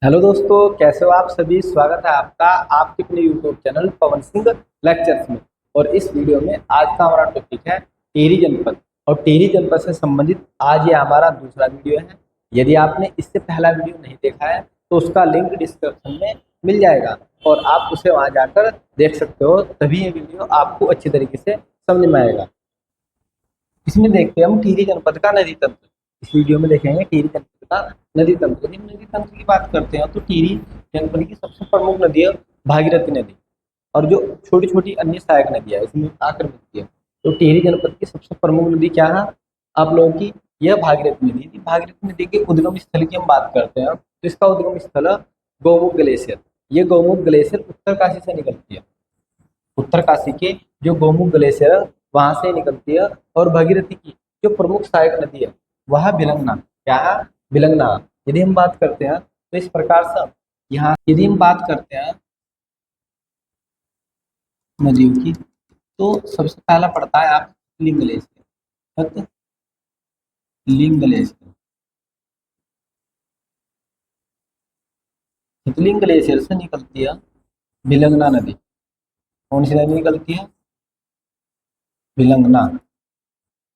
Hello दोस्तों, कैसे हो आप सभी। स्वागत है आपका आपके अपने YouTube channel Pawan Singh lectures में। और इस वीडियो में आज का हमारा टॉपिक है टिहरी जनपद। और टिहरी जनपद से संबंधित आज ये हमारा दूसरा वीडियो है। यदि आपने इससे पहला वीडियो नहीं देखा है तो उसका लिंक डिस्क्रिप्शन में मिल जाएगा और आप उसे वहां जाकर देख सकते हो, तभी ये वीडियो आपको अच्छी तरीके से समझ में आएगा। इसमें देखते हैं हम टिहरी जनपद का नदी तंत्र। इस वीडियो में देखेंगे टिहरी जनपद का नदी तंत्र। यदि नदी तंत्र की बात करते हैं तो टिहरी जनपद की सबसे प्रमुख नदी है भागीरथी नदी। और जो छोटी छोटी अन्य सहायक नदियां इसमें आकर मिलती है। तो टिहरी जनपद की सबसे प्रमुख नदी क्या है आप लोगों की, यह भागीरथी नदी थी। भागीरथी नदी के उद्गम स्थल की हम बात करते हैं तो इसका उद्गम स्थल है गौमुख ग्लेशियर। ये गौमुख ग्लेशियर उत्तरकाशी से निकलती है। उत्तरकाशी के जो गौमुख ग्लेशियर है वहां से निकलती है। और भगीरथी की जो प्रमुख सहायक नदी है वह बिलंगना। क्या है? बिलंगना। यदि हम बात करते हैं तो इस प्रकार से यहाँ यदि हम बात करते हैं नदियों की तो सबसे पहला पड़ता है आप लिंग ग्लेशियर। लिंग ग्लेशियर, हितलिंग ग्लेशियर से निकलती है बिलंगना नदी। कौन सी नदी निकलती है? बिलंगना।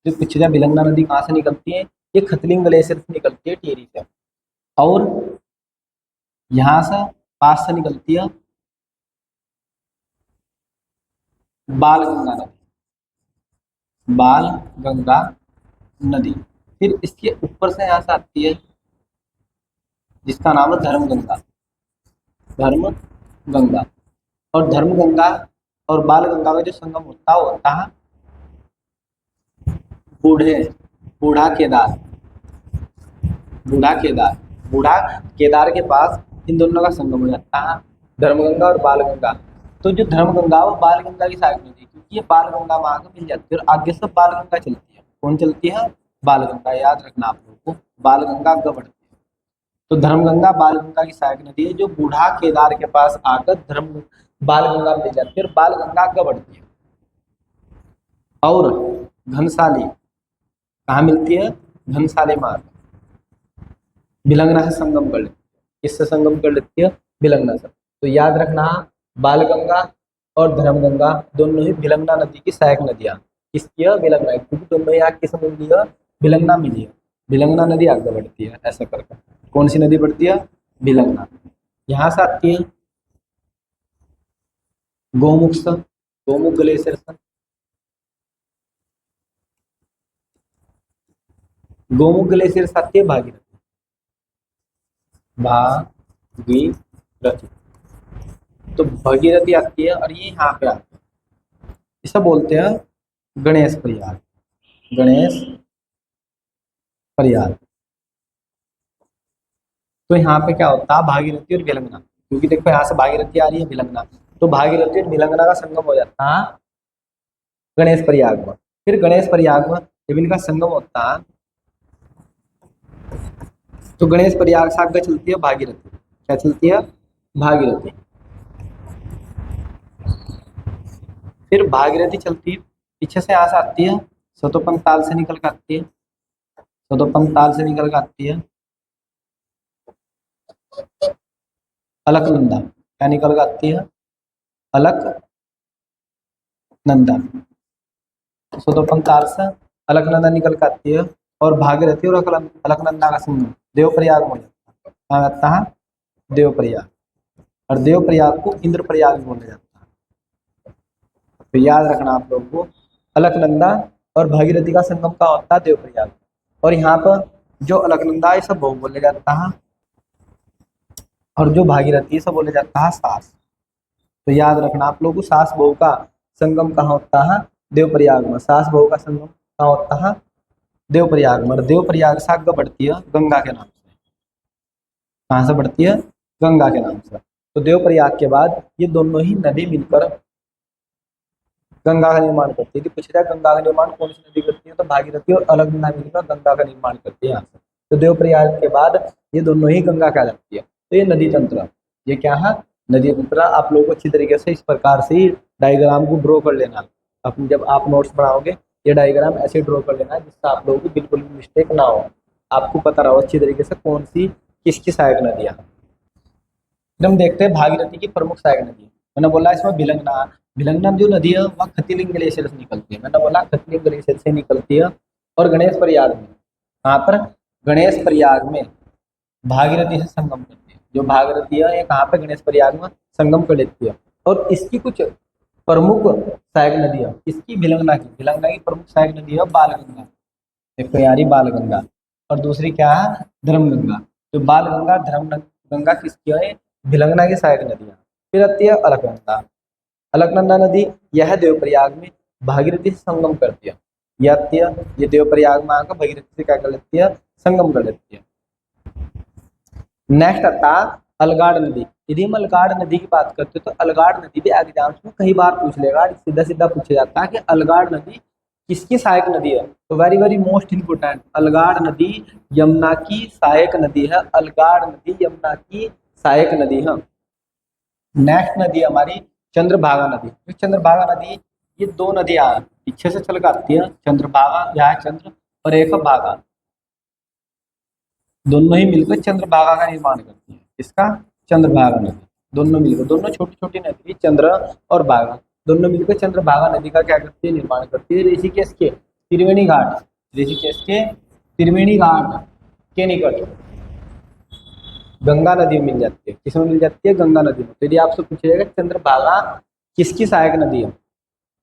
जो पिछला बिलंगना नदी कहाँ से निकलती है? ये खतलिंग ग्लेशियर से निकलती है टिहरी से। और यहाँ से पास से निकलती है बाल गंगा नदी। बाल गंगा नदी। फिर इसके ऊपर से यहाँ से आती है जिसका नाम है धर्म गंगा। धर्म गंगा। और धर्म गंगा और बाल गंगा में जो संगम होता है बूढ़े बूढ़ा केदार। बूढ़ा केदार। बूढ़ा केदार के पास इन दोनों का संगम हो जाता है, धर्मगंगा और बाल गंगा। तो जो धर्मगंगा और बाल गंगा की सहायक नदी, क्योंकि ये बाल गंगा वहां से मिल जाती है और आगे से बाल गंगा चलती है। कौन चलती है? बाल गंगा। याद रखना आप लोगों को, बाल गंगा आगे बढ़ती है। तो धर्मगंगा बाल गंगा की सहायक नदी है जो बूढ़ा केदार के पास आकर धर्म बाल गंगा मिल जाती है और बाल गंगा आगे बढ़ती है। और घनसाली कहाँ मिलती है? घनसाली मार्ग बिलंगना से संगम कर लेती है। किससे संगम कर लेती है? बिलंगना से। तो याद रखना, बालगंगा और धर्मगंगा दोनों ही बिलंगना नदी की सहायक नदियां। किसकी है? बिलंगना। क्योंकि दोनों यहाँ किस मिली है? बिलंगना मिली है। बिलंगना नदी आगे बढ़ती है ऐसा करके। कौन सी नदी बढ़ती है? बिलंगना। यहाँ से आती है गौमुख से, गौमुख ग्लेशियर से। गौमुख ग्लेशियर से आती है भागीरथी। भागीरथी। तो भगीरथी आती है और ये यहाँ पे आती है। इसे बोलते हैं गणेश प्रयाग। गणेश प्रयाग। तो यहाँ पे क्या होता है? भागीरथी और बिलंगना। क्योंकि देखो यहाँ से भागीरथी आ रही है बिलंगना, तो भागीरथी और बिलंगना का संगम हो जाता है गणेश प्रयाग में। फिर गणेश प्रयाग में जब इनका संगम होता है तो गणेश प्रयाग से आगे चलती है भागीरथी। क्या चलती है? भागीरथी। फिर भागीरथी चलती है, पीछे से यहाँ से आती है सतोपन ताल से निकल कर आती है। सतोपन ताल से निकल कर आती है अलकनंदा। क्या निकल कर आती है? अलकनंदा। सतोपन ताल से अलकनंदा निकल कर आती है और भागीरथी और अलकनंदा का संगम देवप्रयाग में हो जाता है। कहाँ जाता है? देवप्रयाग। और देवप्रयाग को इंद्रप्रयाग भी बोला जाता है। तो याद रखना आप लोगों को, अलकनंदा और भागीरथी का संगम का होता है देवप्रयाग। और यहाँ पर जो अलकनंदा है सब बहु बोले जाता है और जो भागीरथी सब बोले जाता है सास। तो याद रखना आप लोगों को, सास बहू का संगम कहाँ होता है? देवप्रयाग में। सास बहू का संगम कहाँ होता है? देवप्रयाग में। और देवप्रयाग से आगे बढ़ती है गंगा के नाम से। कहाँ से बढ़ती है? गंगा के नाम से। तो देवप्रयाग के बाद ये दोनों ही नदी मिलकर गंगा का निर्माण करती है। पूछ रहा है गंगा का निर्माण कौन सी नदी करती है, तो भागीरथी और अलकनंदा मिलकर गंगा का निर्माण करती है यहाँ से। तो देवप्रयाग के बाद ये दोनों ही गंगा कहलाती है। तो ये नदी तंत्र, ये क्या है? नदी तंत्र। आप लोगों को अच्छी तरीके से इस प्रकार से ही डायग्राम को ड्रॉ कर लेना। अपनी जब आप नोट्स बनाओगे ये डायग्राम ऐसे ड्रॉ कर लेना जिससे आप लोगों को बिल्कुल भी मिस्टेक ना हो। आपको पता रहो अच्छी तरीके से कौन सी किसकी सहायक नदियाँ। फिर हम देखते हैं भागीरथी की प्रमुख सहायक नदी। मैंने बोला इसमें भिलंगना, भिलंगना जो नदी है वह खतीलिंग ग्लेशियर से निकलती है। मैंने बोला खतीलिंग ग्लेशियर से निकलती है और गणेश प्रयाग में, कहाँ पर, गणेश प्रयाग में भागीरथी से संगम करती है। जो भागीरथी है ये कहाँ पे, गणेश प्रयाग में संगम कर लेती है। और इसकी कुछ प्रमुख सहायक नदियाँ, इसकी भिलंगना की प्रमुख सहायक नदी है बालगंगा, एक तो यारी बालगंगा, और दूसरी क्या है, धर्मगंगा। तो बालगंगा, धर्मगंगा किसकी है, भिलंगना की सहायक नदियाँ। फिर आती है अलकनंदा। अलकनंदा नदी यह देवप्रयाग में भागीरथी से संगम करती है। यह आती है, ये देवप्रयाग में आकर भागीरथी से क्या कर लेती है, संगम कर लेती है। नेक्स्ट आता अलगाड़ नदी। यदि हम अलगाड़ नदी की बात करते हैं तो अलगाड़ नदी भी एग्जाम्स में कई बार पूछ लेगा, सीधा सीधा पूछा जाता है कि अलगाड़ नदी किसकी सहायक नदी है। तो very very most important, Algad नदी यमुना की सहायक नदी है। अलगाड़ नदी यमुना की सहायक नदी है। नेक्स्ट नदी हमारी चंद्रभागा नदी। चंद्रभागा नदी, ये दो नदियां पीछे से चल कर आती है। चंद्रभागा, यहाँ चंद्र और एक भागा, दोनों ही मिलकर चंद्रभागा का निर्माण करती है। इसका, चंद्रभागा नदी, दोनों मिलकर, दोनों छोटी छोटी नदी, चंद्र और भागा, दोनों मिलकर चंद्रभागा नदी का क्या करती है, निर्माण करती है। ऋषिकेश के त्रिवेणी घाट, ऋषिकेश के त्रिवेणी घाट के निकट गंगा नदी मिल जाती है। किसमें मिल जाती है, गंगा नदी में। तो यदि आपसे पूछा जाएगा चंद्रभागा किसकी सहायक नदी है, तो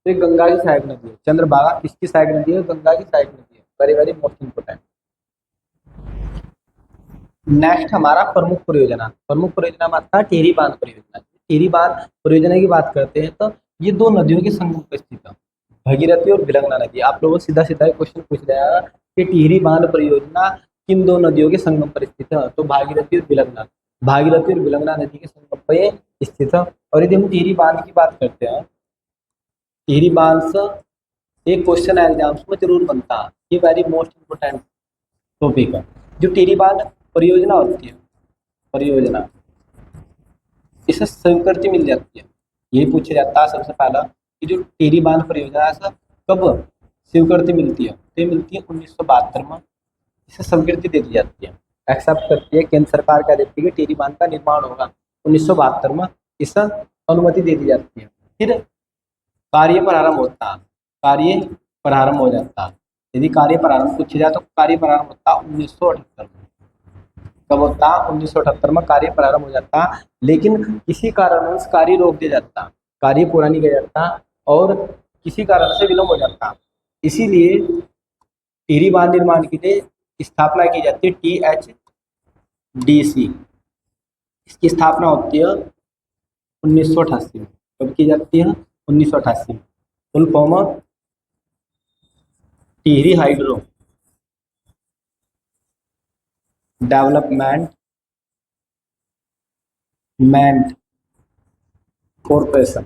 ये गंगा की सहायक नदी है। चंद्रभागा किसकी सहायक नदी है, गंगा की सहायक नदी है। Very very most important. Next हमारा प्रमुख परियोजना। प्रमुख परियोजना में आता है टिहरी बांध परियोजना। टिहरी बांध परियोजना की बात करते हैं तो ये दो नदियों के संगम पर स्थित है, भगीरथी और भिलंगना नदी। आप लोगों को सीधा सीधा क्वेश्चन पूछ रहा कि टिहरी बांध परियोजना किन दो नदियों के संगम पर स्थित है, तो भागीरथी और भिलंगना, भागीरथी और भिलंगना नदी के संगम पर ये स्थित है। और यदि हम टिहरी बांध की बात करते हैं, टिहरी बांध से एक क्वेश्चन एग्जाम्स में जरूर बनता है, ये वेरी मोस्ट इंपोर्टेंट टॉपिक है। जो टिहरी बांध परियोजना होती है, परियोजना, इसे स्वीकृति मिल जाती है। यही पूछा जाता है सबसे पहला कि जो टिहरी बांध परियोजना है कब स्वीकृति मिलती है, तो ये मिलती है 1972 में। इसे स्वीकृति दे दी जाती है, एक्सेप्ट करती है केंद्र सरकार, क्या देती है कि टिहरी बांध का निर्माण होगा 1972 में, इसे अनुमति दे दी जाती है। फिर कार्य प्रारंभ होता है, कार्य प्रारंभ हो जाता है। यदि कार्य प्रारंभ पूछा जाए तो कार्य प्रारंभ होता है 1978 में। कब होता है, 1978 में कार्य प्रारंभ हो जाता, लेकिन किसी कारणवश कार्य रोक दिया जाता, कार्य पूरा नहीं किया जाता और किसी कारण से विलम्ब हो जाता। इसीलिए टिहरी बांध निर्माण के लिए स्थापना की जाती है THDC। इसकी स्थापना होती है 1988 में। कब की जाती है, 1988 में। Full form Tehri hydro development corporation.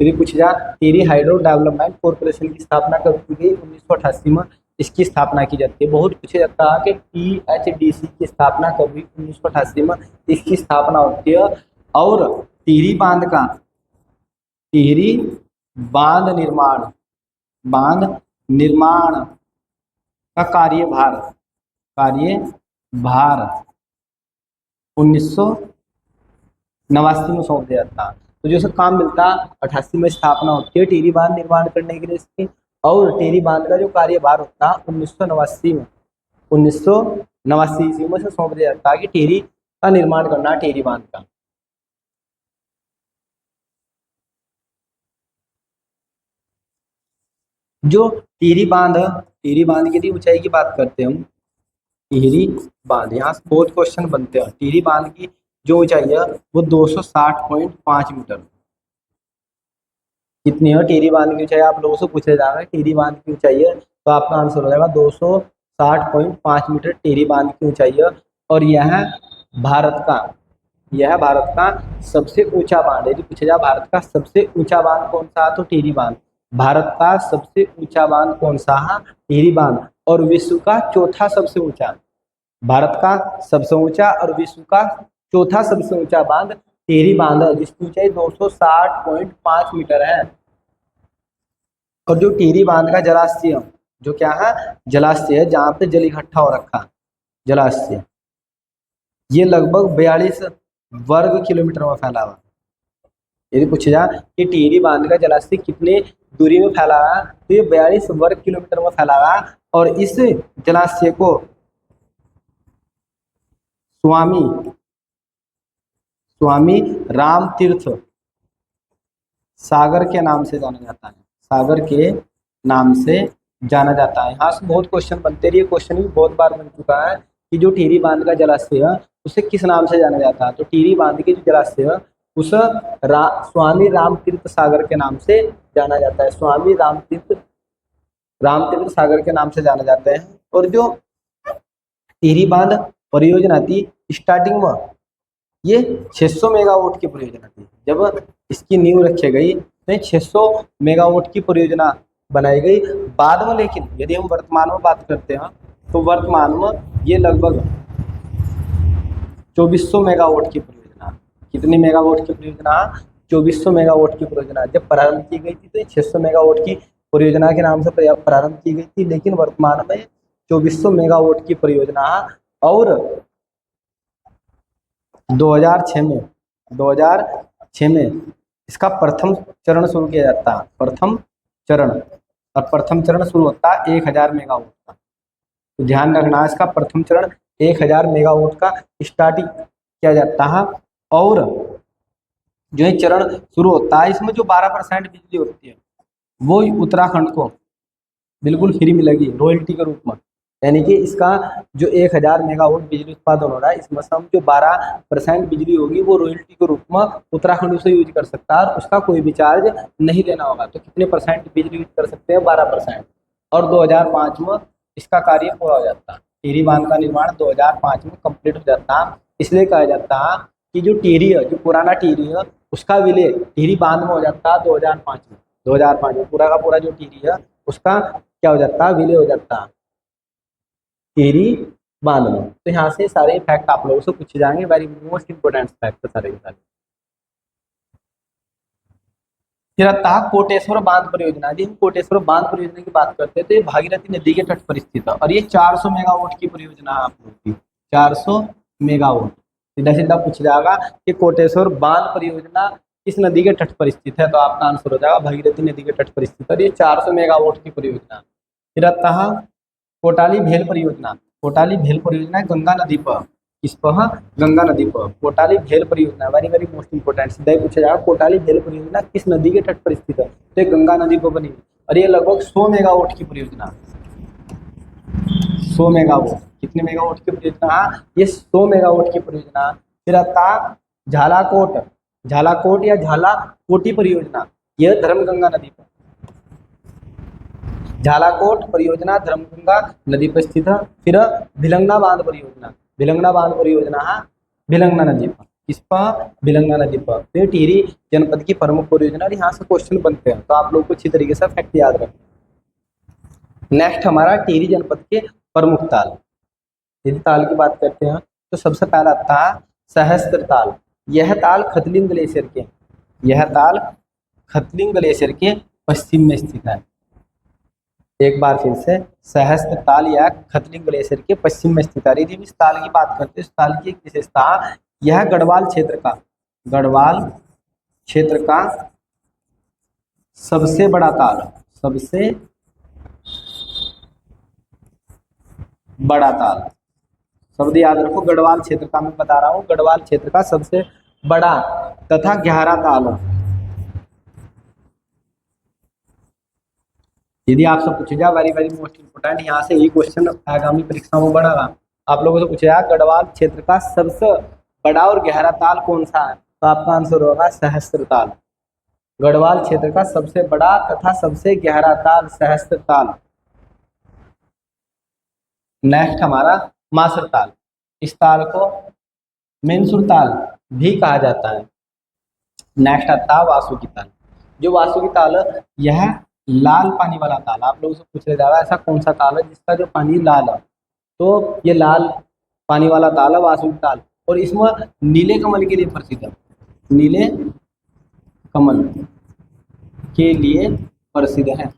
यदि पूछा जाए टिहरी हाइड्रो डेवलपमेंट कॉर्पोरेशन की स्थापना कब की गई, 1988 में इसकी स्थापना की जाती है। बहुत पूछा जाता है कि THDC की स्थापना कब हुई, 1988 में इसकी स्थापना होती है। और टिहरी बांध निर्माण का कार्यभार 1989 में सौंप दिया जाता। तो जो काम मिलता 88 में स्थापना होती है टिहरी बांध निर्माण करने के लिए इसकी, और टिहरी बांध का जो कार्यभार होता 1989 ईस्वी में से सौंप दिया जाता है कि टिहरी का निर्माण करना, टिहरी बांध का। जो टिहरी बांध की ऊंचाई की बात करते हैं हम, टिहरी बांध, यहाँ से बहुत क्वेश्चन बनते हैं। टिहरी बांध की जो ऊंचाई है वो 260.5 मीटर। कितनी है टिहरी बांध की ऊंचाई, आप लोगों से पूछा जा रहा है टिहरी बांध की ऊंचाई है, तो आपका आंसर हो जाएगा 260.5 मीटर टिहरी बांध की ऊंचाई है। और यह भारत का सबसे ऊंचा बांध है। यदि पूछा जाए भारत का सबसे ऊंचा बांध कौन सा है, तो टिहरी बांध। भारत का सबसे ऊंचा बांध कौन सा है, टिहरी बांध। और विश्व का चौथा सबसे ऊंचा, भारत का सबसे ऊंचा और विश्व का चौथा सबसे ऊंचा बांध टिहरी बांध है, जिसकी ऊंचाई 260.5 मीटर है। और जो टिहरी बांध का जलाशय, जो क्या है, जलाशय है जहाँ पे जल इकट्ठा हो रखा, जलाशय, ये लगभग 42 वर्ग किलोमीटर में फैला हुआ। यदि पूछा जाए कि टिहरी बांध का जलाशय कितने दूरी में फैला हुआ है, तो ये 42 वर्ग किलोमीटर में फैला हुआ है। और इस जलाशय को स्वामी राम तीर्थ सागर के नाम से जाना जाता है। सागर के नाम से जाना जाता है। यहाँ से बहुत क्वेश्चन बनते रहे, क्वेश्चन भी बहुत बार बन चुका है कि जो टिहरी बांध का जलाशय है उसे किस नाम से जाना जाता है। तो टिहरी बांध के जो जलाशय है उस स्वामी राम तीर्थ सागर के नाम से जाना जाता है। स्वामी राम तीर्थ सागर के नाम से जाना जाता है। और जो टिहरी बांध परियोजना थी स्टार्टिंग में ये 600 मेगावाट की परियोजना थी। जब इसकी नींव रखी गई तो 600 मेगावाट की परियोजना बनाई गई। बाद में लेकिन यदि हम वर्तमान में बात करते हैं तो वर्तमान में ये लगभग 2400 मेगावाट की परियोजना। कितनी मेगावाट की परियोजना? 2400 मेगावाट की परियोजना जब प्रारंभ की गई थी तो 600 मेगावाट की परियोजना के नाम से प्रारंभ की गई थी, लेकिन वर्तमान में 2400 मेगावाट की परियोजना। और 2006 में इसका प्रथम चरण शुरू किया जाता है। प्रथम चरण शुरू होता है 1000 मेगावाट का। तो ध्यान रखना, इसका प्रथम चरण 1000 मेगावाट का स्टार्टिंग किया जाता है। और जो ये चरण शुरू होता है इसमें जो 12% बिजली होती है वो उत्तराखंड को बिल्कुल फ्री मिलेगी रॉयल्टी के रूप में। यानी कि इसका जो 1000 मेगावाट बिजली उत्पादन हो रहा है इसमें से हम जो 12% बिजली होगी वो रॉयल्टी के रूप में उत्तराखंड उसे यूज कर सकता है और उसका कोई भी चार्ज नहीं देना होगा। तो कितने परसेंट बिजली यूज कर सकते हैं? 12%। और 2005 में इसका कार्य पूरा हो जाता है। टिहरी बांध का निर्माण 2005 में कंप्लीट हो जाता है। इसलिए कहा जाता है कि जो टिहरी है, जो पुराना टिहरी है उसका विलय टिहरी बांध में हो जाता है 2005 में। 2005 में पूरा का पूरा जो टिहरी है उसका क्या हो जाता है? विलय हो जाता है टिहरी बांध में। तो यहाँ से सारे फैक्ट आप लोगों से पूछे जाएंगे, वेरी मोस्ट इंपोर्टेंट फैक्ट सारे के सारे। फिर आता है कोटेश्वर बांध परियोजना। यदि हम कोटेश्वर बांध परियोजना की बात करते हैं तो ये भागीरथी नदी के तट पर स्थित है और ये 400 मेगावाट की परियोजना है आप लोग की। 400 मेगावाट सीधा सीधा पूछ जाएगा कि कोटेश्वर बांध परियोजना किस नदी के तट पर स्थित है, तो आपका आंसर हो जाएगा भागीरथी नदी के तट पर स्थित है। ये 400 मेगावाट की परियोजना। फिर आता है कोटाली भेल परियोजना। कोटाली भेल परियोजना गंगा नदी पर, किस पर? गंगा नदी पर कोटाली भेल परियोजना वेरी वेरी मोस्ट इंपोर्टेंट। सीधा पूछा जाएगा कोटाली भेल परियोजना किस नदी के तट पर स्थित है, तो गंगा नदी पर बनी और ये लगभग 100 मेगावाट की परियोजना। 100 मेगावाट। कितने मेगावाट की परियोजना? ये 100 मेगावाट की परियोजना। फिर आता झालाकोट या झालाकोटी परियोजना, यह धर्मगंगा नदी पर। झालाकोट परियोजना धर्मगंगा नदी पर स्थित है। फिर भिलंगना बांध परियोजना भिलंगना नदी पर। किस पर? भिलंगना नदी पर। तो टिहरी जनपद की प्रमुख परियोजना और यहाँ से क्वेश्चन बनते हैं, तो आप लोग को अच्छी तरीके से फैक्ट याद रखें। नेक्स्ट हमारा टिहरी जनपद के प्रमुख ताल। यदि ताल की बात करते हैं तो सबसे पहला आता है सहस्त्र ताल। यह ताल खतलिंग ग्लेशियर के पश्चिम में स्थित है। एक बार फिर से, सहस्त्र ताल या खतलिंग ग्लेशियर के पश्चिम में स्थित है। यदि हम इस ताल की बात करते हैं, इस ताल की एक विशेषता, यह गढ़वाल क्षेत्र का सबसे बड़ा ताल शब्द याद रखो। गढ़वाल क्षेत्र का मैं बता रहा हूँ, गढ़वाल क्षेत्र का सबसे बड़ा तथा गहरा ताल है। यदि आपसे पूछे जाए वेरी वेरी मोस्ट इंपोर्टेंट, यहाँ से ये क्वेश्चन आगामी परीक्षा में बढ़ेगा। आप लोगों से पूछे जाए गढ़वाल क्षेत्र का सबसे बड़ा और गहरा ताल कौन सा है, तो आपका आंसर होगा सहस्त्र ताल। गढ़वाल क्षेत्र का सबसे बड़ा तथा सबसे गहरा ताल सहस्त्र ताल। नेक्स्ट हमारा मासर ताल। इस ताल को मेंसुर ताल भी कहा जाता है। नेक्स्ट आता है वासुकी ताल। जो वासुकी ताल है यह लाल पानी वाला ताल। आप लोगों से पूछा जा रहा है ऐसा कौन सा ताल है जिसका जो पानी लाल है, तो ये लाल पानी वाला ताल है वासुकी ताल। और इसमें नीले कमल के लिए प्रसिद्ध है। नीले कमल के लिए प्रसिद्ध है।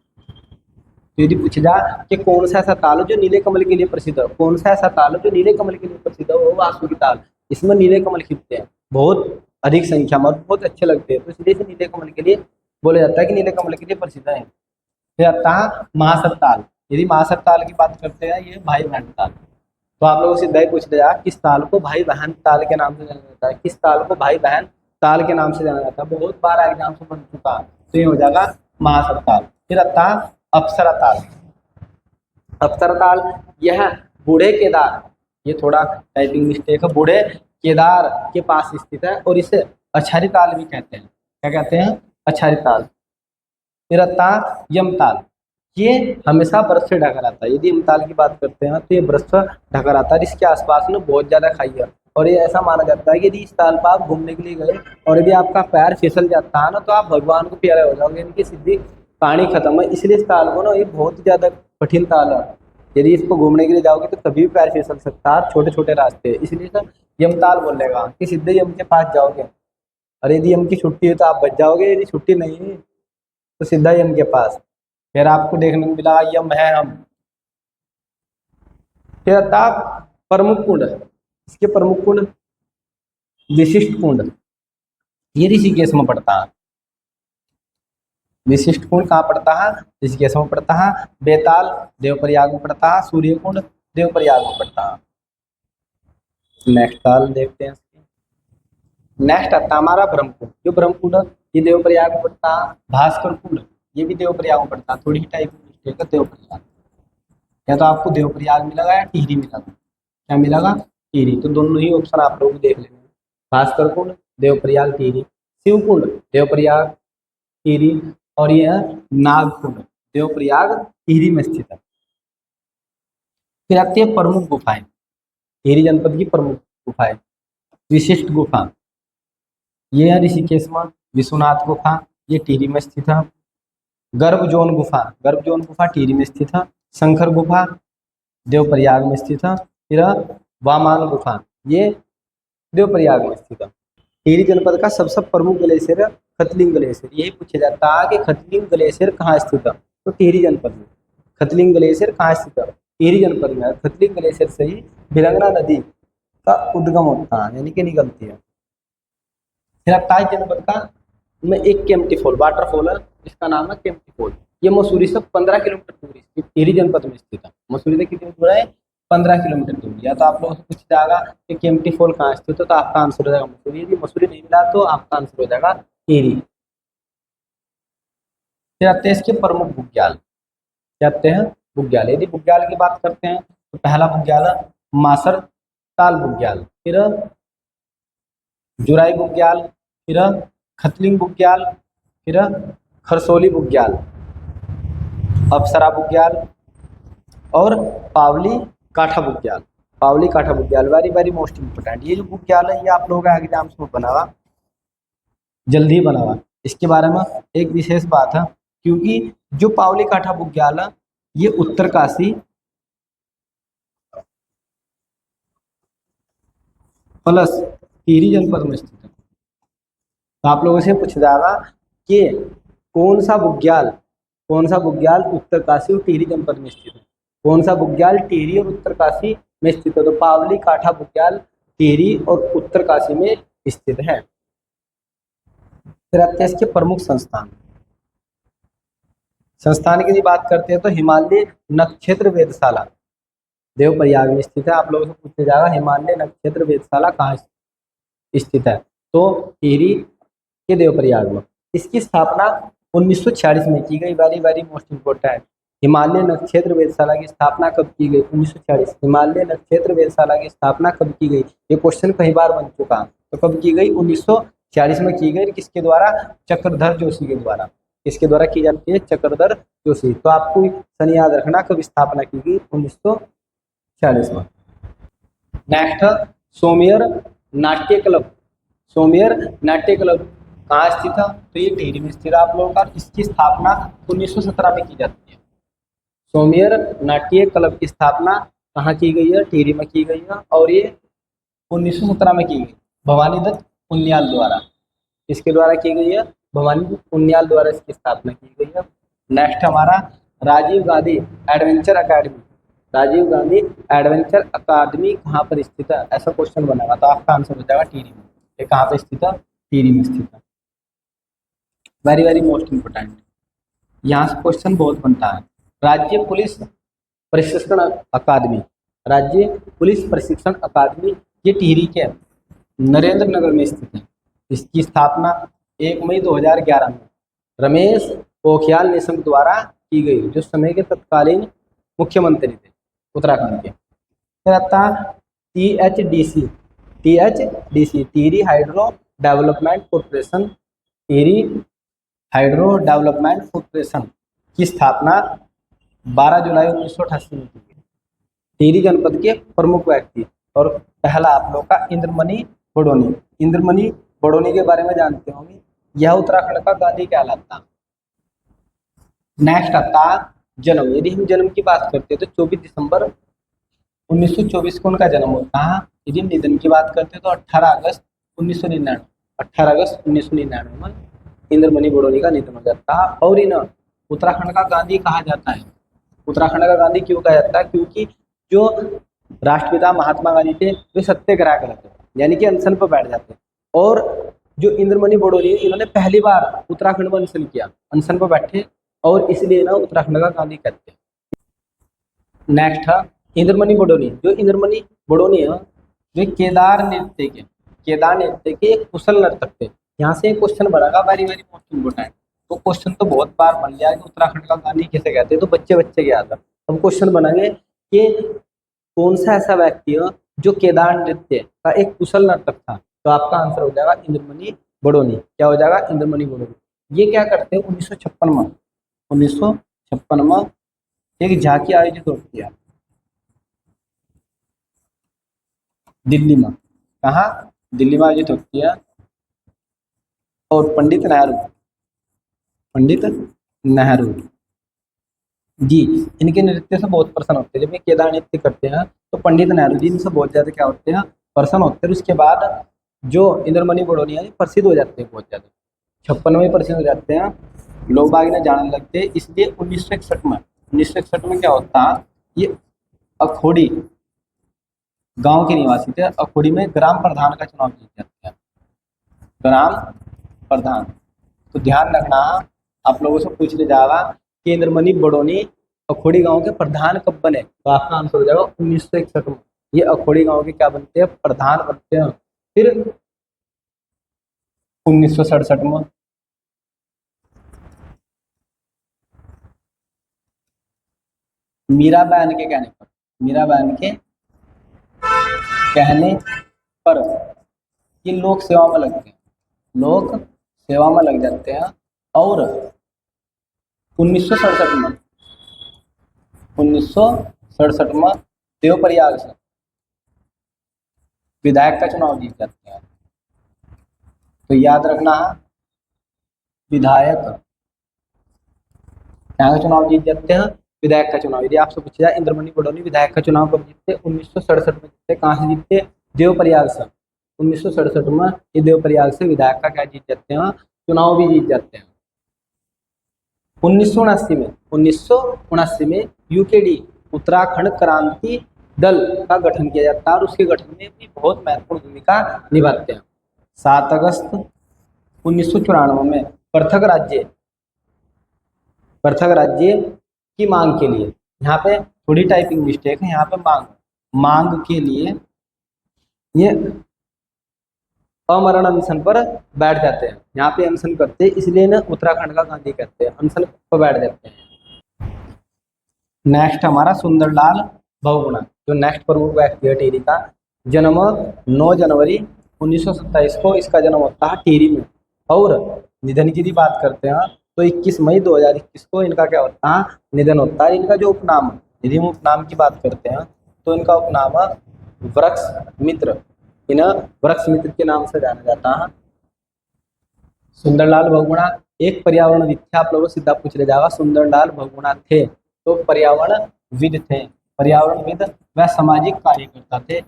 तो यदि पूछा जाए कि कौन सा ऐसा ताल है जो नीले कमल के लिए प्रसिद्ध है, कौन सा ऐसा ताल है जो नीले कमल के लिए प्रसिद्ध है, वो वासुकी ताल। इसमें नीले कमल खिलते हैं बहुत अधिक संख्या में, बहुत अच्छे लगते हैं, तो इसलिए से नीले कमल के लिए बोला जाता है कि नीले कमल के लिए प्रसिद्ध है। फिर आता है महासर ताल। यदि महासर ताल की बात करते हैं, ये भाई बहन ताल। तो आप लोगों से दय पूछ लिया किस ताल को भाई बहन ताल के नाम से जाना जाता है, किस ताल को भाई बहन ताल के नाम से जाना जाता है, बहुत बार एग्जाम से बन चुका है, तो ये हो जाएगा महासर ताल। फिर आता है अप्सरा ताल। अप्सरा ताल यह बूढ़े केदार, ये थोड़ा टाइपिंग मिस्टेक है, बूढ़े केदार के पास स्थित है और इसे अछारी ताल भी कहते हैं। क्या कहते हैं? अछारी ताल। फिर आता है यमताल। ये हमेशा बर्फ से ढका रहता है। यदि यमताल की बात करते हैं तो ये बर्फ से ढका रहता है, इसके आसपास में बहुत ज्यादा खाई है और ये ऐसा माना जाता है कि यदि इस ताल पर आप घूमने के लिए गए और यदि आपका पैर फिसल जाता है ना, तो आप भगवान को प्यारे हो जाओगे, इनकी सीधी कहानी खत्म है। इसलिए इस ताल को ना, ये बहुत ही ज्यादा कठिन ताल है, यदि इसको घूमने के लिए जाओगे तो कभी भी पैर फिसल सकता है, छोटे छोटे रास्ते है, इसलिए सर यमताल बोलेगा कि सीधे यम के पास जाओगे। और यदि यम की छुट्टी है तो आप बच जाओगे, यदि छुट्टी नहीं है तो सीधा यम के पास। फिर आपको देखने को मिला यम है हम। फिर आता प्रमुख कुंड। इसके प्रमुख कुंड विशिष्ट कुंड, ये ऋषिकेश में पड़ता है। विशिष्ट कुंड कहाँ पड़ता है? ऋषिकेश में पड़ता है। बेताल देवप्रयाग में पड़ता है। सूर्य कुंड देवप्रयाग में पड़ता है। नेक्स्ट ताल देखते हैं। नेक्स्ट आता हमारा ब्रह्मकुंड। जो ब्रह्मकुंड ये देवप्रयाग में पड़ता है। भास्कर कुंड ये भी देवप्रयाग में पड़ता है। थोड़ी ही टाइप मिस्टेक है देवप्रयाग, या तो आपको देवप्रयाग मिलेगा या टिहरी मिलेगा। क्या मिलेगा? टिहरी। तो दोनों ही ऑप्शन आप लोग देख लेंगे। भास्कर कुंड देवप्रयाग टिहरी, शिव कुंड देवप्रयाग टिहरी, और यह नागकुंड देवप्रयाग टिहरी में स्थित है। फिर आती है प्रमुख गुफाएं। टिहरी जनपद की प्रमुख गुफाएं। विशिष्ट गुफा ये है ऋषिकेश में। विश्वनाथ गुफा ये टिहरी में स्थित है। गर्भजोन गुफा टिहरी में स्थित है। शंकर गुफा देवप्रयाग में स्थित है। फिर वामान गुफा ये देवप्रयाग में स्थित है। टिहरी जनपद का सबसे प्रमुख ग्लेशियर है खतलिंग ग्लेशियर। यही पूछा जाता है कि खतलिंग ग्लेशियर कहाँ स्थित है, तो टिहरी जनपद में। खतलिंग ग्लेशियर कहाँ स्थित है? टिहरी जनपद में। खतलिंग ग्लेशियर से ही भिलंगना नदी का उद्गम होता है, यानी कि निकलती है। फिर 28 जनपद का में एक केम्प्टी फॉल वाटरफॉल है, जिसका नाम है केम्प्टी फॉल। ये मसूरी से 15 किलोमीटर दूर टिहरी जनपद में स्थित है। मसूरी से कितनी दूर है? 15 किलोमीटर दूर। या तो आप लोगों से पूछ जाएगा कि केम्प्टी फॉल कहाँ स्थित है, तो आपका आंसर हो जाएगा मसूरी। यदि मसूरी नहीं मिला तो आपका आंसर हो जाएगा टिहरी। फिर आते हैं इसके प्रमुख बुग्याल। क्या आते हैं? बुग्याल। यदि बुग्याल की बात करते हैं तो पहला बुग्याल है मासर ताल बुग्याल, फिर जुराई बुग्याल, फिर खतलिंग बुग्याल, फिर खरसोली बुग्याल, अप्सरा बुग्याल और पावली काठा बुग्याल। पावली काठा बुग्याल वेरी वेरी मोस्ट इंपोर्टेंट। ये जो बुग्याल है ये आप लोगों का एग्जाम्स में बना हुआ, जल्दी बना हुआ। इसके बारे में एक विशेष बात है, क्योंकि जो पावली काठा बुग्याल है ये उत्तरकाशी प्लस टिहरी जनपद में स्थित है। तो आप लोगों से पूछ जाएगा कि कौन सा बुग्याल उत्तरकाशी और टिहरी जनपद में स्थित है। कौन सा बुग्याल टिहरी और उत्तरकाशी में स्थित है? तो पावली काठा बुग्याल टिहरी और उत्तरकाशी में स्थित है। फिर आते हैं इसके प्रमुख संस्थान की बात करते हैं तो हिमालय नक्षत्र वेधशाला देवप्रयाग में स्थित है। आप लोगों से पूछा जाएगा हिमालय नक्षत्र वेधशाला कहाँ स्थित है, तो टिहरी के देवप्रयाग में। इसकी स्थापना 1946 में की गई। Very very most important. Himalaya नक्षत्र वेधशाला की स्थापना कब की गई? 1946। हिमालय नक्षत्र वेधशाला की स्थापना कब की गई? ये क्वेश्चन कई बार बन चुका है। तो कब की गई? 1946 में की गई। किसके द्वारा? चक्रधर जोशी के द्वारा। किसके द्वारा की जाती है? चक्रधर जोशी। तो आपको सन याद रखना कब स्थापना की गई? 1946 में। नेक्स्ट सोमेर नाट्य क्लब। सोमेर नाट्य क्लब कहाँ स्थित है? तो ये टिहरी में स्थित है आप लोगों का। इसकी स्थापना 1917 में की जाती है। सोमेर नाट्य क्लब की स्थापना कहाँ की गई है? टिहरी में की गई है, और ये 1917 में की गई भवानी दत्त उनियाल द्वारा। इसके द्वारा की गई है? भवानी दत्त उनियाल द्वारा इसकी स्थापना की गई है। नेक्स्ट हमारा Rajiv Gandhi adventure academy. Rajiv Gandhi adventure अकादमी कहाँ पर स्थित है, ऐसा क्वेश्चन बनेगा तो आपका आंसर हो जाएगा टिहरी में। ये कहाँ पे स्थित है, टिहरी में स्थित है। वेरी वेरी मोस्ट इंपोर्टेंट, यहाँ से क्वेश्चन बहुत बनता है। राज्य पुलिस प्रशिक्षण अकादमी, राज्य पुलिस प्रशिक्षण अकादमी ये टिहरी के नरेंद्र नगर में स्थित है। इसकी स्थापना 1 मई 2011 में रमेश पोखरियाल निशंक द्वारा की गई, जो समय के तत्कालीन मुख्यमंत्री थे उत्तराखंड के। फिर आता THDC, Tehri hydro development corporation, Tehri hydro development corporation की स्थापना 12 जुलाई 1988 में की गई। टिहरी जनपद के प्रमुख व्यक्ति और पहला आप लोग का इंद्रमणि बडोनी। इंद्रमणि बडोनी के बारे में जानते होंगे, यह उत्तराखंड का गांधी कहलाता। नेक्स्ट आता जन्म, यदि हम जन्म की बात करते हैं तो 24 दिसंबर 1924 को उनका जन्म होता है। यदि हम निधन की बात करते हैं तो 18 अगस्त 1999 में इंद्रमणि बडोनी का निधन हो जाता है। और इन्हें उत्तराखंड का गांधी कहा जाता है। उत्तराखंड का गांधी क्यों कहा जाता है, क्योंकि जो राष्ट्रपिता महात्मा गांधी थे वे सत्याग्रह करते यानी कि अनशन पर बैठ जाते, और जो इंद्रमणि बडोनी इन्होंने पहली बार उत्तराखंड में अनशन किया, अनशन पर बैठे, और इसलिए ना उत्तराखंड का गांधी कहते हैं। नेक्स्ट है इंद्रमणि बडोनी। जो इंद्रमणि बडोनी है वे केदार नृत्य के एक कुशल नर्तक थे। यहाँ से एक क्वेश्चन बनेगा वेरी वेरी मोस्ट इम्पोर्टेंट। तो क्वेश्चन तो बहुत बार बन लिया कि उत्तराखंड का गांधी किसे कहते हैं, तो बच्चे के याद है। हम क्वेश्चन बनाएंगे कि कौन सा ऐसा व्यक्ति है जो केदार नृत्य का एक कुशल नर्तक था, तो आपका आंसर हो जाएगा इंद्रमणि बडोनी। क्या हो जाएगा, इंद्रमणि बडोनी। ये क्या करते हैं 1956 में एक झांकी आयोजित होती है दिल्ली में। कहाँ, दिल्ली में आयोजित होती है, और पंडित नेहरू जी इनके नृत्य से बहुत प्रसन्न होते हैं। जब ये केदार नृत्य करते हैं तो पंडित नेहरू जी इनसे बहुत ज़्यादा क्या होते हैं, प्रसन्न होते हैं। उसके बाद जो इंद्रमणि बडोनी है प्रसिद्ध हो जाते हैं, बहुत ज़्यादा 56 में प्रसिद्ध हो जाते हैं, लोग बाग इन्हें जानने लगते हैं। इसलिए 1961 में क्या होता है, ये अखोड़ी गांव के निवासी थे, अखोड़ी में ग्राम प्रधान का चुनाव जीत जाते हैं, ग्राम प्रधान। तो ध्यान रखना, आप लोगों से पूछ ले जाएगा कि इंद्रमणि बडोनी अखोड़ी गांव के प्रधान कब बने, तो आपका आंसर हो जाएगा 1961 में। ये अखोड़ी गांव के क्या बनते हैं, प्रधान बनते हैं। फिर 1967 में मीराबेन के कहने पर ये लोक सेवा में लगते हैं, लोक सेवा में लग जाते हैं। और 1967 में देवप्रयाग से विधायक का चुनाव जीत जाते हैं। तो याद रखना, विधायक क्या का चुनाव जीत जाते हैं, विधायक का चुनाव। यदि आपसे पूछा जाए इंद्रमणि बडोनी विधायक का चुनाव कब जीतते, 1967 में जीतते। कहाँ से जीतते, देवप्रयाग से। 1967 में ये देवप्रयाग से विधायक का क्या जीत जाते हैं, चुनाव भी जीत जाते हैं। 1979 में यूकेडी उत्तराखंड क्रांति दल का गठन किया जाता है, और उसके गठन में भी बहुत महत्वपूर्ण भूमिका निभाते हैं। 7 अगस्त 1994 में पृथक राज्य की मांग के लिए, यहाँ पे थोड़ी टाइपिंग मिस्टेक है, यहाँ पे मांग के लिए ये अमरण अनशन पर बैठ जाते हैं। यहाँ पे अनशन करते हैं, इसलिए ना उत्तराखंड का गांधी कहते हैं, अनशन पर बैठ जाते हैं। नेक्स्ट हमारा सुंदरलाल बहुगुणा, जो नेक्स्ट प्रमुख व्यक्ति है टिहरी का। जन्म 9 जनवरी 1927 को इसका जन्म होता है टिहरी में। और निधन की बात करते हैं तो 21 मई 2021 को इनका क्या होता है, निधन होता है। इनका जो उपनाम, यदि हम उपनाम की बात करते हैं तो इनका उपनाम है वृक्ष मित्र। इन्हें वृक्ष मित्र के नाम से जाना जाता है। सुंदरलाल बहुगुणा एक पर्यावरणविद थे। आप लोगों से सीधा पूछ ले जाएगा सुंदरलाल बहुगुणा थे तो पर्यावरणविद थे, पर्यावरणविद व सामाजिक कार्यकर्ता थे।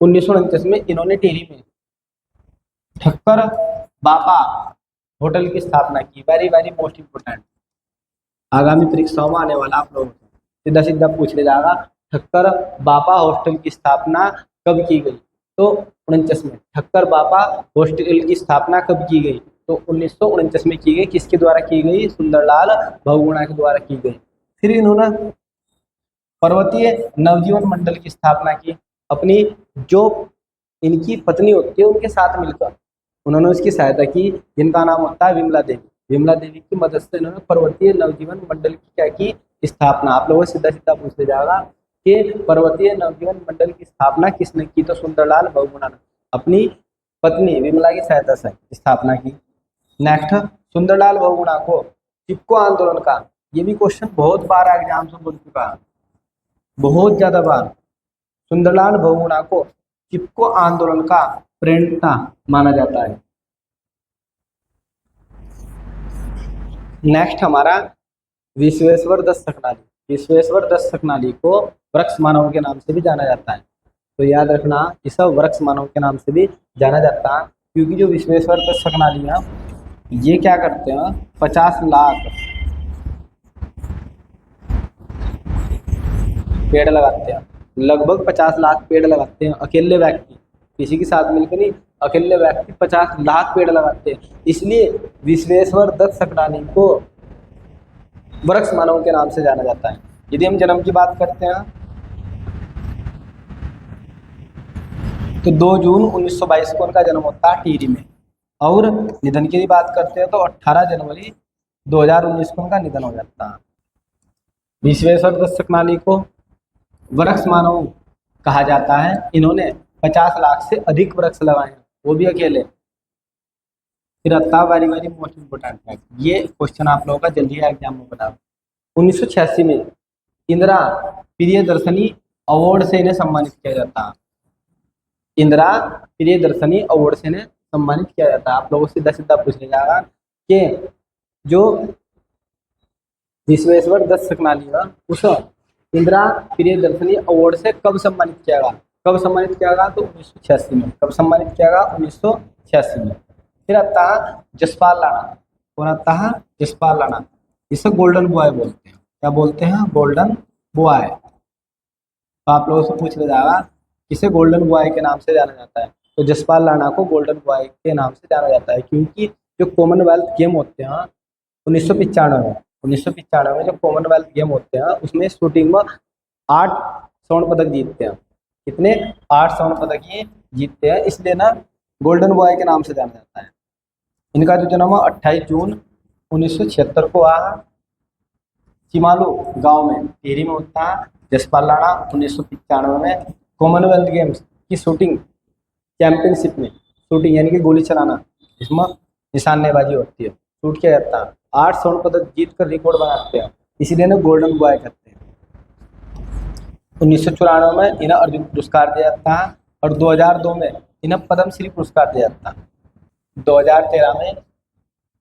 1929 में इन्होंने टिहरी में ठक्कर बापा होटल की स्थापना की। वेरी वेरी मोस्ट इंपोर्टेंट, आगामी परीक्षाओं में आने वाला आप लोगों को। सीधा सीधा पूछ ले जाएगा ठक्कर बापा हॉस्टल की स्थापना कब की गई, तो 49 में। ठक्कर बापा हॉस्टल की स्थापना कब की गई, तो 1949 में की गई। किसके द्वारा की गई, सुंदरलाल बहुगुणा के द्वारा की गई। फिर इन्होंने पर्वतीय नवजीवन मंडल की स्थापना की, अपनी जो इनकी पत्नी होती है उनके साथ मिलकर उन्होंने उसकी सहायता की, जिनका नाम होता है विमला देवी। विमला देवी की मदद से इन्होंने पर्वतीय नवजीवन मंडल की क्या की, स्थापना। आप लोगों से सीधा सीधा पूछ ले जाएगा कि पर्वतीय नवजीवन मंडल की स्थापना किसने की, तो सुंदरलाल बहुगुणा ने अपनी पत्नी विमला की सहायता से स्थापना की। नेक्स्ट, सुंदरलाल बहुगुणा को चिपको आंदोलन का, ये भी क्वेश्चन बहुत बार एग्जाम से बोल चुका है, बहुत ज्यादा बार। सुंदरलाल बहुगुणा को चिपको आंदोलन का प्रेरणा माना जाता है। नेक्स्ट हमारा विश्वेश्वर दत्त सकनाली। विश्वेश्वर दत्त सकनाली को वृक्ष मानव के नाम से भी जाना जाता है, तो याद रखना इस वृक्ष मानव के नाम से भी जाना जाता है, क्योंकि जो विश्वेश्वर दत्त सकनाली है ये क्या करते हैं, 50 लाख पेड़ लगाते हैं, लगभग 50 लाख पेड़ लगाते हैं अकेले व्यक्ति, किसी के साथ मिलकर नहीं, अकेले व्यक्ति 50 लाख पेड़ लगाते हैं। इसलिए विश्वेश्वर दत्त सकनाली को वृक्ष मानव के नाम से जाना जाता है। यदि हम जन्म की बात करते हैं तो 2 जून 1922 को उनका जन्म होता है टिहरी में, और निधन की बात करते हैं तो 18 जनवरी 2019 को उनका निधन हो जाता है। विश्वेश्वर दत्त सकनाली को वृक्ष मानव कहा जाता है। इन्होंने 50 लाख से अधिक वृक्ष लगाए हैं, वो भी अकेले। फिर वेरी वेरी मोस्ट इम्पोर्टेंट है, ये क्वेश्चन आप लोगों का जल्दी एग्जाम में बता। 1986 में इंदिरा प्रियदर्शनी अवार्ड से इन्हें सम्मानित किया जाता है। इंदिरा प्रियदर्शनी अवार्ड से इन्हें सम्मानित किया जाता है। आप लोगों से सीधा सीधा पूछ लिया जाएगा कि जो विश्वेश्वर दत्त सकनाली है उस इंदिरा प्रियदर्शनी अवार्ड से कब सम्मानित किया गया, कब सम्मानित किया गया, तो 1986 में। कब सम्मानित किया गया, 1986 में। फिर आता है जसपाल राणा। कौन आता है, जसपाल राणा। इसे गोल्डन बॉय बोलते हैं। क्या बोलते हैं, गोल्डन बॉय। तो आप लोगों से पूछ लिया जाएगा किसे गोल्डन बॉय के नाम से जाना जाता है, तो जसपाल राणा को गोल्डन बॉय के नाम से जाना जाता है, क्योंकि जो कॉमनवेल्थ गेम होते हैं 1995 में जो कॉमनवेल्थ गेम होते हैं उसमें शूटिंग में 8 स्वर्ण पदक जीतते हैं। कितने, 8 स्वर्ण पदक ये जीतते हैं, इसलिए ना गोल्डन बॉय के नाम से जाना जाता है। इनका जो जन्म 28 जून 1976 को हुआ चिमालू गांव में, टिहरी में होता है। जसपाल राणा 1995 में कॉमनवेल्थ गेम्स की शूटिंग चैंपियनशिप में, शूटिंग यानी कि गोली चलाना, इसमें निशानेबाजी होती है, शूट किया जाता है, 8 स्वर्ण पदक जीत कर रिकॉर्ड बनाते हैं, इसीलिए ना गोल्डन बॉय कहते हैं। 1994 में इन्हें अर्जुन पुरस्कार दिया जाता है, और 2002 में इन्हें पद्मश्री पुरस्कार दिया जाता है। 2013 में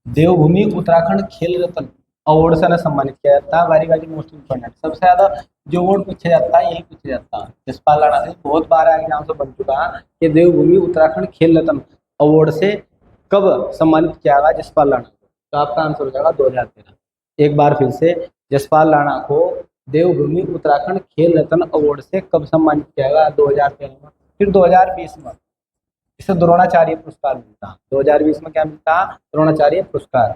देवभूमि उत्तराखंड खेल रत्न अवार्ड से सम्मानित किया जाता है। वेरी वेरी मोस्ट इम्पोर्टेंट, सबसे ज्यादा जो अवार्ड पूछा जाता है यही पूछा जाता है। जसपाल राणा से बहुत बार एग्जाम से बन चुका है कि देवभूमि उत्तराखंड खेल रत्न अवार्ड से कब सम्मानित किया गया जसपाल राणा को, तो आपका आंसर हो जाएगा 2013। एक बार फिर से, जसपाल राणा को देवभूमि उत्तराखंड खेल रत्न अवार्ड से कब सम्मानित किया गया, 2013 में। फिर 2020 में इसे द्रोणाचार्य पुरस्कार मिलता है। 2020 में क्या मिलता है, द्रोणाचार्य पुरस्कार।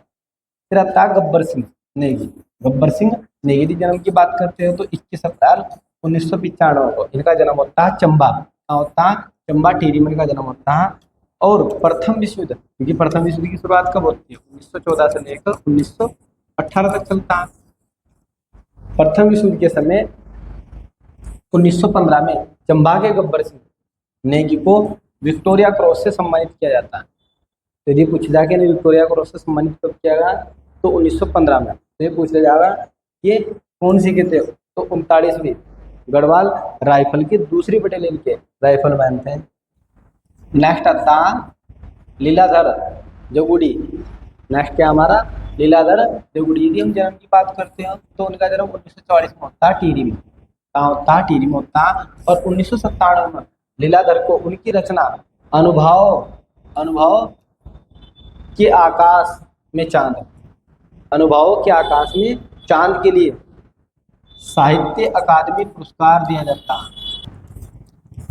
फिर आता है गब्बर सिंह नेगी। गब्बर सिंह नेगी की जन्म की बात करते हैं तो 21 अप्रैल 1995 को इनका जन्म होता है चंबा, होता है चंबा टिहरी में इनका जन्म होता है। और प्रथम विश्व युद्ध, क्योंकि प्रथम विश्व युद्ध की शुरुआत कब होती है, 1914 से लेकर 1918 तक चलता है। प्रथम विश्व युद्ध के समय 1915 में चंबा के गब्बर सिंह नेगी को विक्टोरिया क्रॉस से सम्मानित किया जाता है। तो यदि पूछ जाए नहीं विक्टोरिया क्रॉस से सम्मानित कब किया गया, तो 1915 में। तो ये पूछ लिया जाएगा ये कौन सी के थे, तो 39वीं गढ़वाल राइफल की दूसरी बटालियन के राइफलमैन थे। नेक्स्ट आता लीलाधर जगुड़ी। नेक्स्ट क्या हमारा, लीलाधर जगुड़ी। यदि हम जन्म की बात करते हैं तो उनका जन्म 1944 में होता है टिहरी में, कहाँ होता है, टिहरी में होता है। और 1997 में लीलाधर को उनकी रचना अनुभव के आकाश में चांद, अनुभव के आकाश में चांद के लिए साहित्य अकादमी पुरस्कार दिया जाता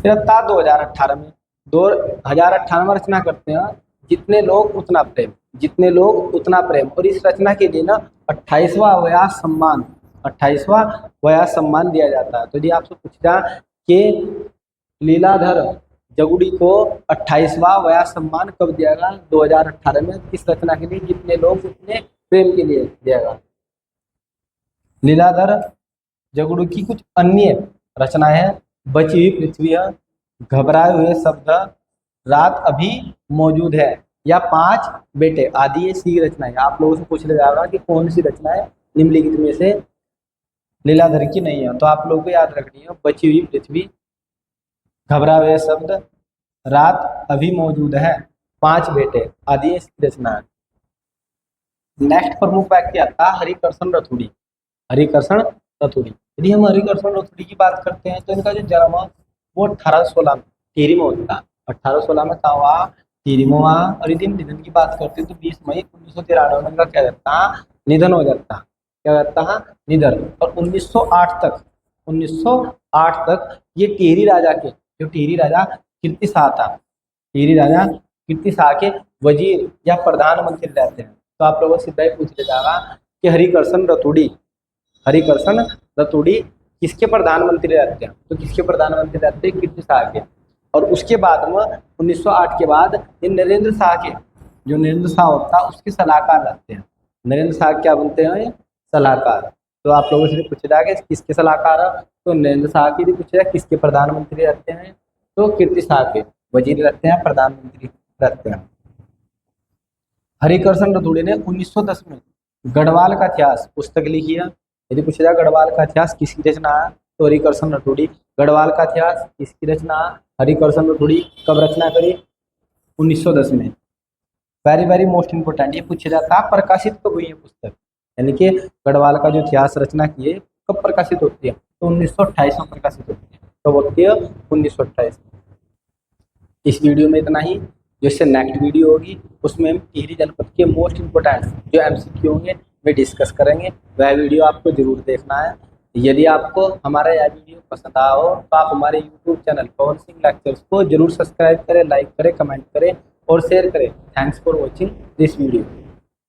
रहता 2018 में। 2018 में रचना करते हैं जितने लोग उतना प्रेम, जितने लोग उतना प्रेम। और इस रचना के लिए ना 28वां व्यास सम्मान, 28वां व्यास सम्मान दिया जाता है। तो यदि आपसे पूछा कि लीलाधर जगुड़ी को 28वां व्यास सम्मान कब दिया गया, 2018 में, किस रचना के लिए, जितने लोग उतने प्रेम के लिए दिया गया। लीलाधर जगुड़ी की कुछ अन्य रचनाएं हैं, बची हुई पृथ्वी है, घबराए हुए शब्द, रात अभी मौजूद है, या 5 बेटे आदि। ये सी रचनाएं आप लोगों से पूछ लिया जाएगा कि कौन सी रचनाएं निम्नलिखित में से लीलाधर की नहीं है। तो आप लोगों को याद रखनी है, बची हुई पृथ्वी, घबराए हुए शब्द, रात अभी मौजूद है, 5 बेटे आदि इसकी रचना है। नेक्स्ट प्रमुख व्यक्ति आता है हरिकर्षण रथुड़ी। हरिकर्षण रथुड़ी, यदि हम हरिकर्षण रथुड़ी की बात करते हैं तो इनका जो जन्म है वो 1816 में टिहरी में होता है। 1816 में कहा हुआ टिहरी में हुआ। और यदि हम निधन की बात करते हैं तो 20 मई 1993 में इनका क्या रहता है, निधन हो जाता है। क्या रहता है, निधन। और 1908 तक ये टिहरी राजा के, जो टिहरी राजा कीर्ति शाह था, टिहरी राजा कीर्ति शाह के वजीर या प्रधानमंत्री रहते हैं। तो आप लोगों से सीधा ही पूछ लिया जाएगा कि हरिकर्षण रथुड़ी, हरिकर्षण रथुड़ी किसके प्रधानमंत्री रहते हैं, तो किसके प्रधानमंत्री रहते हैं, कीर्ति शाह के। और उसके बाद में 1908 के बाद ये नरेंद्र शाह के, जो नरेंद्र शाह होता है उसके सलाहकार रहते हैं। नरेंद्र शाह क्या बनते हैं, सलाहकार। तो आप लोगों से पूछा जाएगा किसके सलाहकार है, तो नरेंद्र शाह की भी पूछा जाए किसके प्रधानमंत्री रहते हैं, तो कीर्ति शाह के वजीर रहते हैं, प्रधानमंत्री रहते हैं। हरिकर्षण रथुड़ी ने 1910 में गढ़वाल का इतिहास पुस्तक लिखी है। यदि पूछा जाए गढ़वाल का इतिहास किसकी रचना है, तो हरिकर्षण रथुड़ी। गढ़वाल का इतिहास किसकी रचना है, हरिकर्षण रथुड़ी। कब रचना करी, 1910 में। वेरी वेरी मोस्ट इंपोर्टेंट, ये पूछा जाता है प्रकाशित कब हुई है पुस्तक, यानी कि गढ़वाल का जो इतिहास रचना की है कब प्रकाशित होती है, तो 1928 में प्रकाशित होती है। कब होती है, 1928 में। इस वीडियो में इतना ही। जैसे नेक्स्ट वीडियो होगी उसमें हम टिहरी जनपद के मोस्ट इंपोर्टेंट जो MCQ होंगे वे डिस्कस करेंगे। वह वीडियो आपको जरूर देखना है। यदि आपको हमारा यह वीडियो पसंद आया हो तो आप हमारे YouTube channel Pawan Singh lectures को जरूर सब्सक्राइब करें, लाइक करें, कमेंट करें और शेयर करें। Thanks for watching this video.